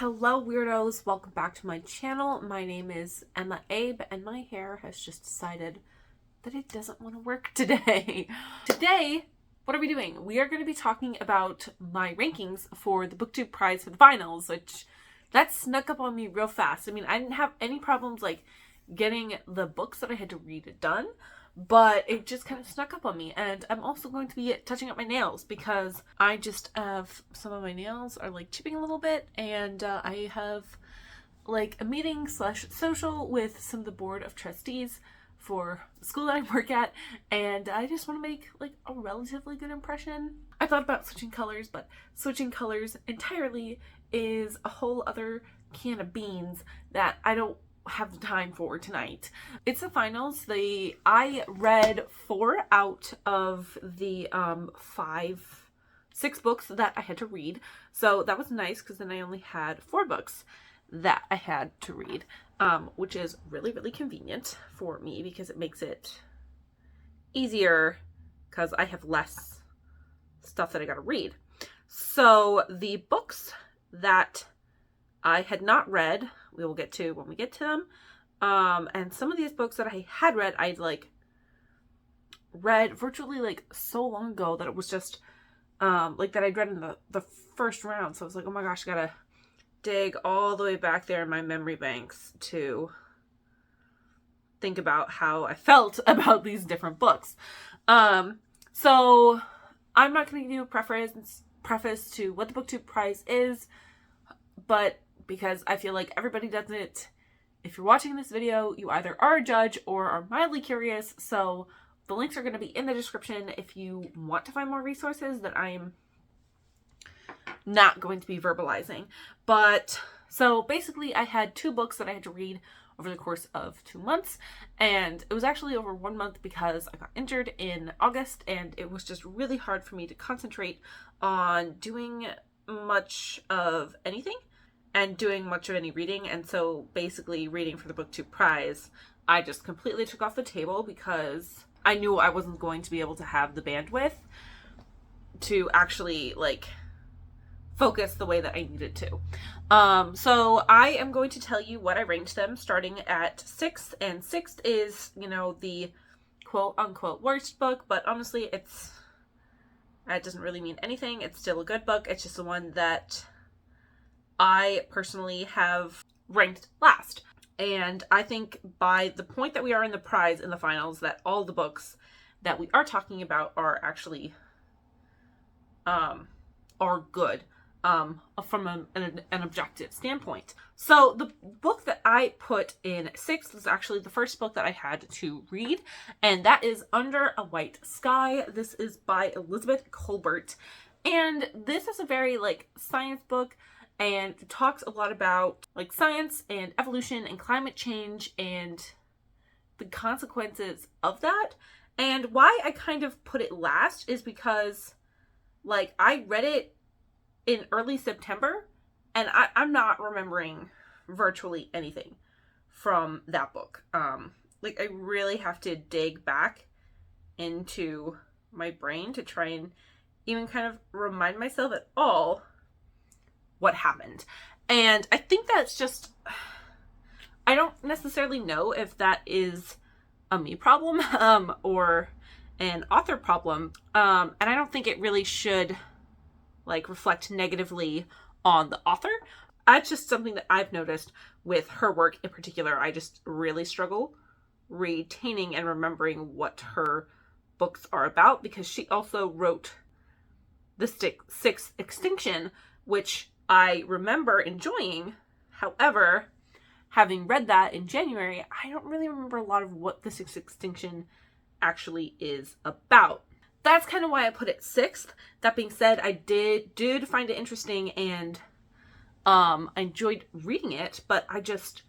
Hello weirdos, welcome back to my channel. My name is EmmaAbe and my hair has just decided that it doesn't want to work today. Today, what are we doing? We are going to be talking about my rankings for the Booktube Prize for the finals, which that snuck up on me real fast. I mean, I didn't have any problems like getting the books that I had to read done, but it just kind of snuck up on me. And I'm also going to be touching up my nails because I just have some of my nails are like chipping a little bit, and I have like a meeting slash social with some of the board of trustees for the school that I work at, and I just want to make like a relatively good impression. I thought about switching colors, but switching colors entirely is a whole other can of beans that I don't have the time for tonight. It's the finals. I read 4 out of the 6 books that I had to read, so that was nice because then I only had 4 books that I had to read, which is really convenient for me because it makes it easier because I have less stuff that I gotta read. So the books that I had not read, we will get to when we get to them. And some of these books that I had read, I'd like read virtually like so long ago that it was just like that I'd read in the first round. So I was like, oh my gosh, I gotta dig all the way back there in my memory banks to think about how I felt about these different books. So I'm not going to do a preface to what the Booktube Prize is, but because I feel like everybody does it, if you're watching this video, you either are a judge or are mildly curious, so the links are going to be in the description if you want to find more resources that I'm not going to be verbalizing. But so basically I had 2 books that I had to read over the course of 2 months, and it was actually over 1 month because I got injured in August, and it was just really hard for me to concentrate on doing much of anything and doing much of any reading. And so basically reading for the Booktube Prize, I just completely took off the table because I knew I wasn't going to be able to have the bandwidth to actually like focus the way that I needed to. So I am going to tell you what I ranked them starting at 6th, and 6th is, you know, the quote unquote worst book, but honestly it doesn't really mean anything. It's still a good book. It's just the one that I personally have ranked last. And I think by the point that we are in the prize in the finals, that all the books that we are talking about are actually are good from an objective standpoint. So the book that I put in 6th was actually the first book that I had to read, and that is Under a White Sky. This is by Elizabeth Colbert, and this is a very like science book, and it talks a lot about like science and evolution and climate change and the consequences of that. And why I kind of put it last is because like I read it in early September, and I'm not remembering virtually anything from that book. Like I really have to dig back into my brain to try and even kind of remind myself at all what happened. And I think that's just, I don't necessarily know if that is a me problem or an author problem, and I don't think it really should like reflect negatively on the author. That's just something that I've noticed with her work in particular. I just really struggle retaining and remembering what her books are about, because she also wrote The Sixth Extinction, which I remember enjoying. However, having read that in January, I don't really remember a lot of what The Sixth Extinction actually is about. That's kind of why I put it 6th. That being said, I did find it interesting, and I enjoyed reading it, but I just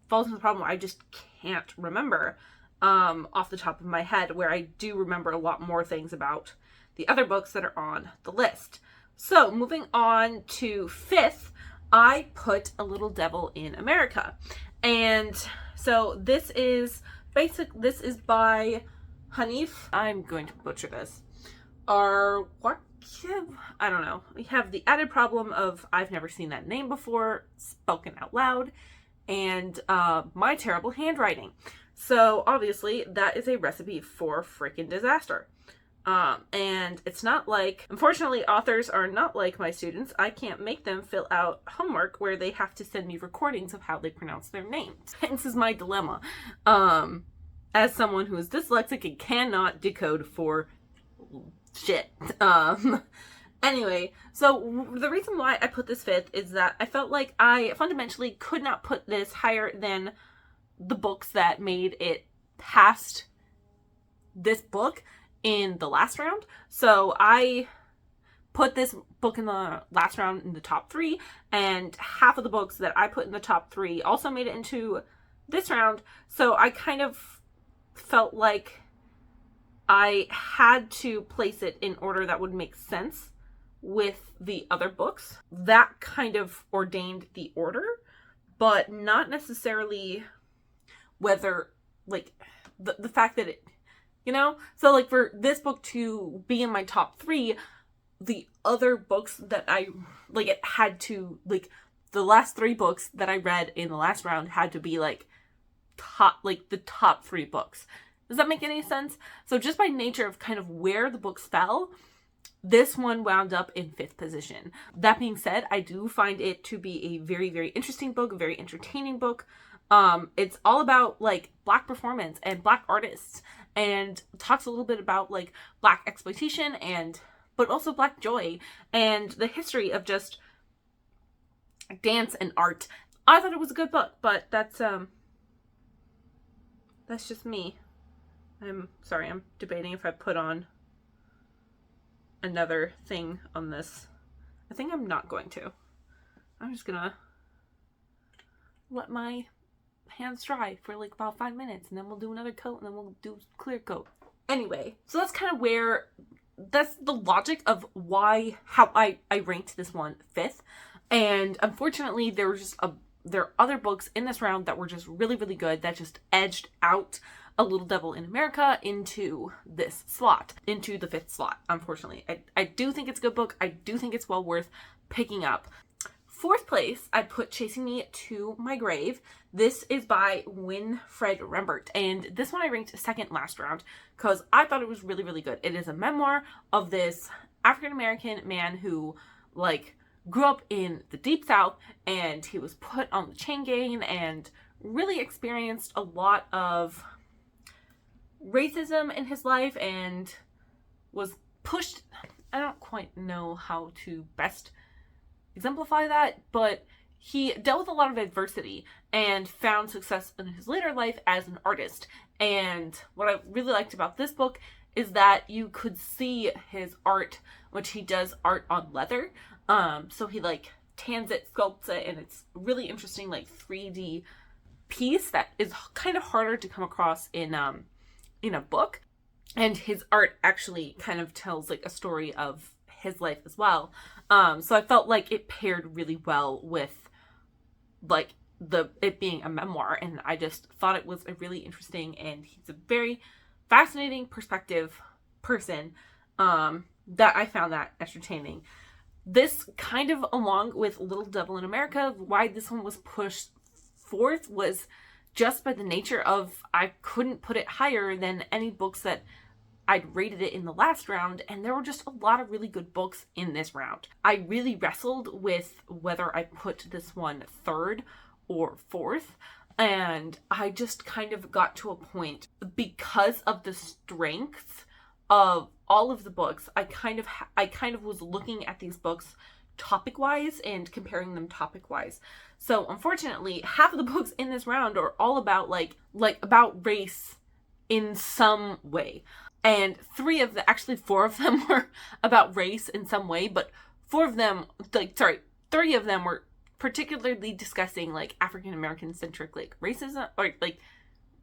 falls into the problem where I just can't remember off the top of my head, where I do remember a lot more things about the other books that are on the list. So moving on to 5th, I put A Little Devil in America. And so this is by Hanif, I'm going to butcher this, I don't know. We have the added problem of I've never seen that name before spoken out loud, and my terrible handwriting. So obviously that is a recipe for freaking disaster. And it's not like, unfortunately, authors are not like my students. I can't make them fill out homework where they have to send me recordings of how they pronounce their names. This is my dilemma. As someone who is dyslexic and cannot decode for shit. Anyway, so the reason why I put this 5th is that I felt like I fundamentally could not put this higher than the books that made it past this book in the last round. So I put this book in the last round in the top 3, and half of the books that I put in the top 3 also made it into this round. So I kind of felt like I had to place it in order that would make sense with the other books. That kind of ordained the order, but not necessarily whether, like, the fact that it, you know? So, like, for this book to be in my top 3, the other books that I, like, it had to, like, the last 3 books that I read in the last round had to be, like, the top 3 books. Does that make any sense? So just by nature of kind of where the books fell, this one wound up in 5th position. That being said, I do find it to be a very, very interesting book, a very entertaining book. It's all about, like, Black performance and Black artists, and talks a little bit about, like, Black exploitation but also Black joy and the history of just dance and art. I thought it was a good book, but that's just me. I'm sorry, I'm debating if I put on another thing on this. I think I'm not going to. I'm just gonna let my hands dry for like about 5 minutes, and then we'll do another coat, and then we'll do clear coat. Anyway, so that's kind of that's the logic of how I ranked this one 5th. And unfortunately, there are other books in this round that were just really, really good that just edged out A Little Devil in America into this slot, into the 5th slot, unfortunately. I do think it's a good book. I do think it's well worth picking up. 4th place, I put Chasing Me to My Grave. This is by Winfred Rembert, and this one I ranked 2nd last round because I thought it was really, really good. It is a memoir of this African-American man who, like, grew up in the Deep South, and he was put on the chain gang and really experienced a lot of racism in his life and was pushed. I don't quite know how to best exemplify that, but he dealt with a lot of adversity and found success in his later life as an artist. And what I really liked about this book is that you could see his art, which he does art on leather. So he, like, tans it, sculpts it, and it's really interesting, like, 3D piece that is kind of harder to come across in a book. And his art actually kind of tells, like, a story of his life as well. So I felt like it paired really well with, like, it being a memoir, and I just thought it was a really interesting, and he's a very fascinating perspective person that I found that entertaining. This kind of, along with Little Devil in America, why this one was pushed 4th was just by the nature of I couldn't put it higher than any books that I'd rated it in the last round, and there were just a lot of really good books in this round. I really wrestled with whether I put this one 3rd or 4th, and I just kind of got to a point, because of the strength of all of the books, I kind of was looking at these books topic-wise and comparing them topic-wise. So unfortunately, half of the books in this round are all about like about race in some way. And 4 of them were about race in some way, but 3 of them were particularly discussing, like, African-American centric, like, racism, or like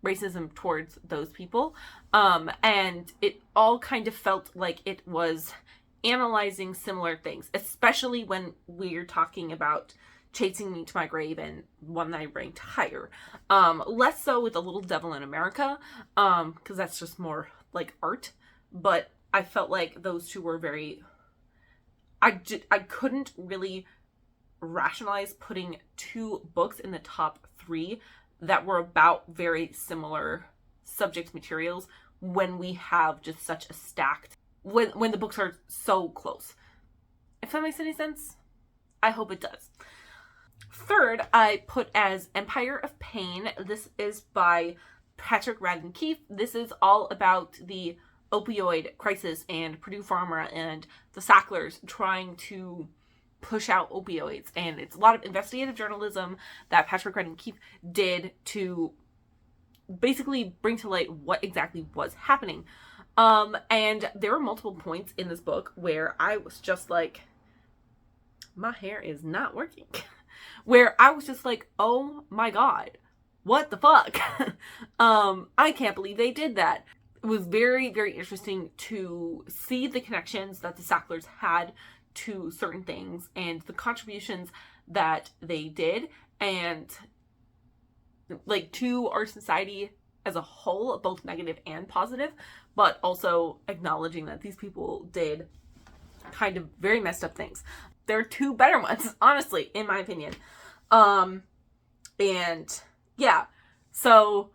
racism towards those people. And it all kind of felt like it was analyzing similar things, especially when we're talking about Chasing Me to My Grave and one that I ranked higher. Less so with A Little Devil in America, because that's just more like art, but I felt like those two were very I couldn't really rationalize putting 2 books in the top 3 that were about very similar subject materials when we have just such a stacked, when the books are so close. If that makes any sense, I hope it does. Third, I put as Empire of Pain. This is by Patrick Radden Keefe. This is all about the opioid crisis and Purdue Pharma and the Sacklers trying to push out opioids. And it's a lot of investigative journalism that Patrick Radden Keefe did to basically bring to light what exactly was happening. And there were multiple points in this book where I was just like, my hair is not working. Where I was just like, oh my god, what the fuck? I can't believe they did that. It was very, very interesting to see the connections that the Sacklers had to certain things and the contributions that they did, and like to our society as a whole, both negative and positive, but also acknowledging that these people did kind of very messed up things. There are 2 better ones, honestly, in my opinion. And yeah, so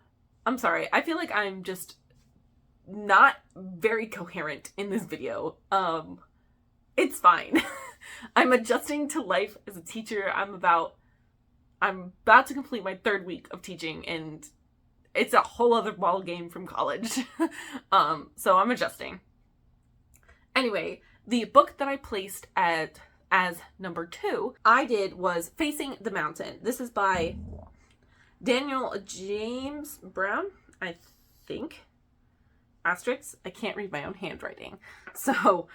I'm sorry. I feel like I'm just not very coherent in this video. It's fine. I'm adjusting to life as a teacher. I'm about to complete my 3rd week of teaching, and it's a whole other ball game from college. So I'm adjusting. Anyway, the book that I placed as number 2 was Facing the Mountain. This is by Daniel James Brown, I think. Asterisks. I can't read my own handwriting. So,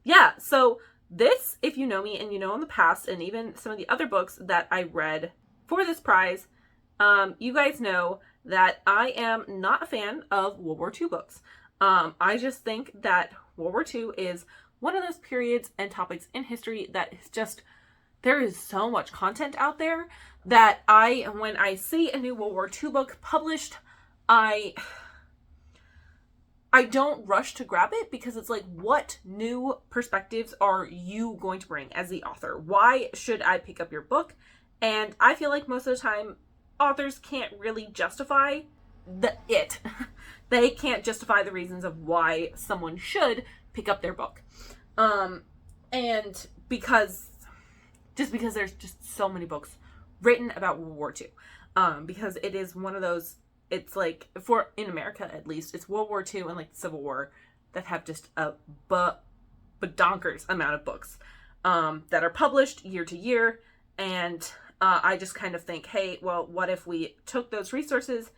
yeah. So this, if you know me and you know in the past, and even some of the other books that I read for this prize, you guys know that I am not a fan of World War II books. I just think that World War II is one of those periods and topics in history that is just, there is so much content out there that when I see a new World War II book published, I don't rush to grab it, because it's like, what new perspectives are you going to bring as the author? Why should I pick up your book? And I feel like most of the time, authors can't really justify they can't justify the reasons of why someone should pick up their book. And because there's just so many books written about World War II. Because it is one of those, it's like, in America at least, it's World War II and like the Civil War that have just a badonkers amount of books that are published year to year. And I just kind of think, hey, well, what if we took those resources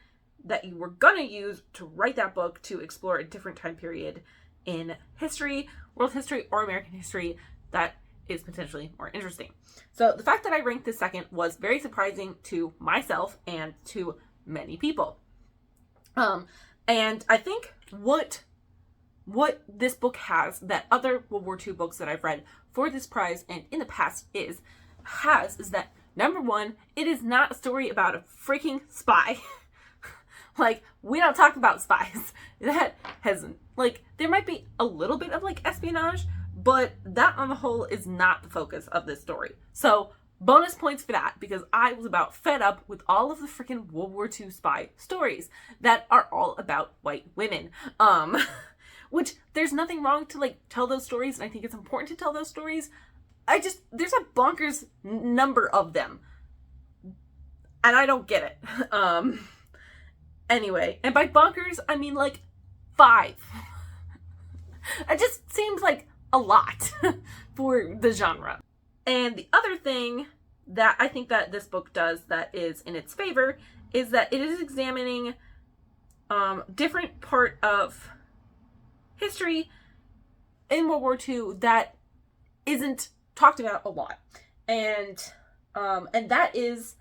that you were going to use to write that book to explore a different time period in history, world history, or American history that is potentially more interesting. So the fact that I ranked this second was very surprising to myself and to many people. And I think what this book has that other World War II books that I've read for this prize and in the past is that, number 1, it is not a story about a freaking spy. Like, we don't talk about spies. That hasn't, like, there might be a little bit of, like, espionage, but that on the whole is not the focus of this story. So, bonus points for that, because I was about fed up with all of the freaking World War II spy stories that are all about white women. Which, there's nothing wrong to, like, tell those stories, and I think it's important to tell those stories. There's a bonkers number of them. And I don't get it. Anyway, and by bonkers, I mean like 5. It just seems like a lot for the genre. And the other thing that I think that this book does that is in its favor is that it is examining different part of history in World War II that isn't talked about a lot. And that is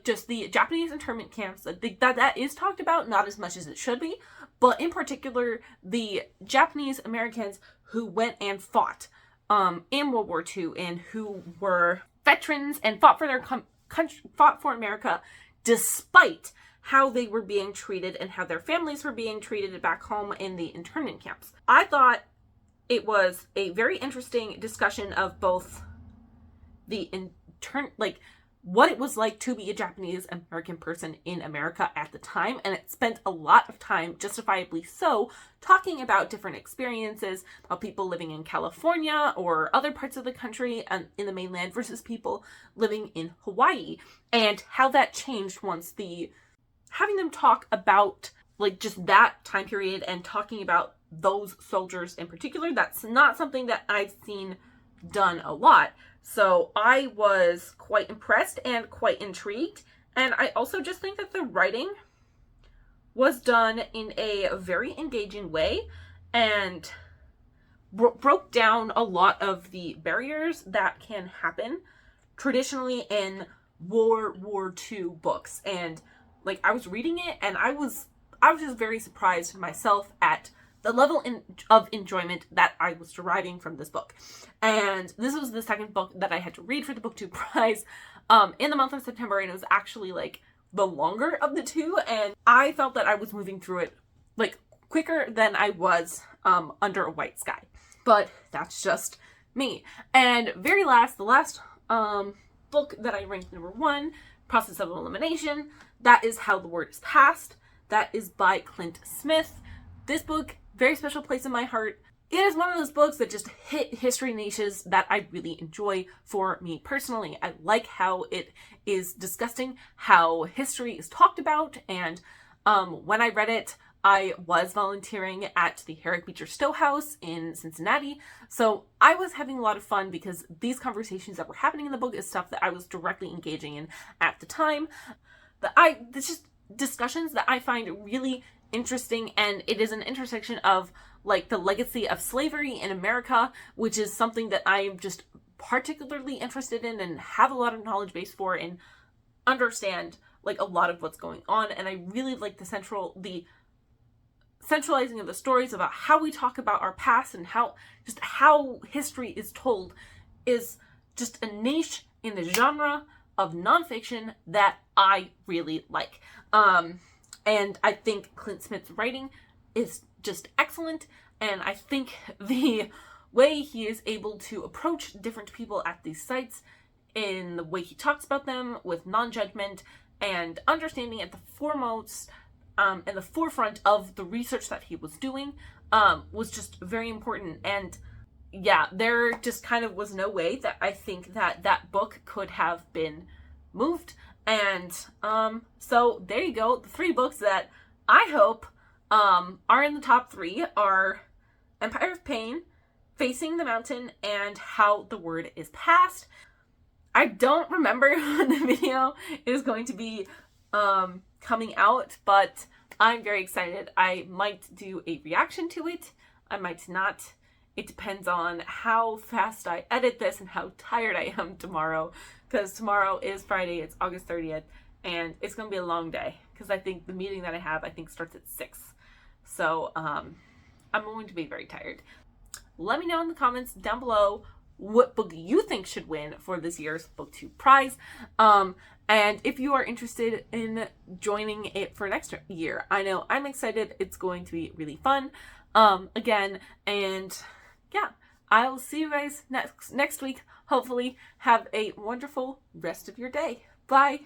just the Japanese internment camps. That is talked about, not as much as it should be, but in particular the Japanese Americans who went and fought in World War II and who were veterans and fought for their country, fought for America, despite how they were being treated and how their families were being treated back home in the internment camps. I thought it was a very interesting discussion of both the what it was like to be a Japanese American person in America at the time, and it spent a lot of time, justifiably so, talking about different experiences, about people living in California or other parts of the country and in the mainland versus people living in Hawaii, and how that changed once having them talk about like just that time period and talking about those soldiers in particular. That's not something that I've seen done a lot. So I was quite impressed and quite intrigued. And I also just think that the writing was done in a very engaging way and broke down a lot of the barriers that can happen traditionally in World War II books. And like, I was reading it and I was just very surprised myself at the level of enjoyment that I was deriving from this book. And this was the second book that I had to read for the Booktube Prize in the month of September, and it was actually like the longer of the two, and I felt that I was moving through it like quicker than I was Under a White Sky. But that's just me. And the last book that I ranked number 1, Process of Elimination, that is How the Word is Passed. That is by Clint Smith. This book, very special place in my heart. It is one of those books that just hit history niches that I really enjoy for me personally. I like how it is discussing how history is talked about, and when I read it, I was volunteering at the Herrick Beecher Stowe House in Cincinnati, so I was having a lot of fun because these conversations that were happening in the book is stuff that I was directly engaging in at the time. It's just discussions that I find really interesting, and it is an intersection of like the legacy of slavery in America, which is something that I am just particularly interested in and have a lot of knowledge base for and understand like a lot of what's going on. And I really like the centralizing of the stories about how we talk about our past and how history is told is just a niche in the genre of nonfiction that I really like. And I think Clint Smith's writing is just excellent, and I think the way he is able to approach different people at these sites in the way he talks about them with non-judgment and understanding at the foremost and the forefront of the research that he was doing was just very important. And yeah, there just kind of was no way that I think that that book could have been moved. And so there you go. The 3 books that I hope are in the top 3 are Empire of Pain, Facing the Mountain, and How the Word is Passed. I don't remember when the video is going to be coming out, but I'm very excited. I might do a reaction to it. I might not. It depends on how fast I edit this and how tired I am tomorrow, because tomorrow is Friday, it's August 30th, and it's going to be a long day, because I think the meeting that I have, starts at 6. So, I'm going to be very tired. Let me know in the comments down below what book you think should win for this year's Booktube Prize. And if you are interested in joining it for next year. I know I'm excited. It's going to be really fun. Again, and yeah, I'll see you guys next week. Hopefully have a wonderful rest of your day. Bye.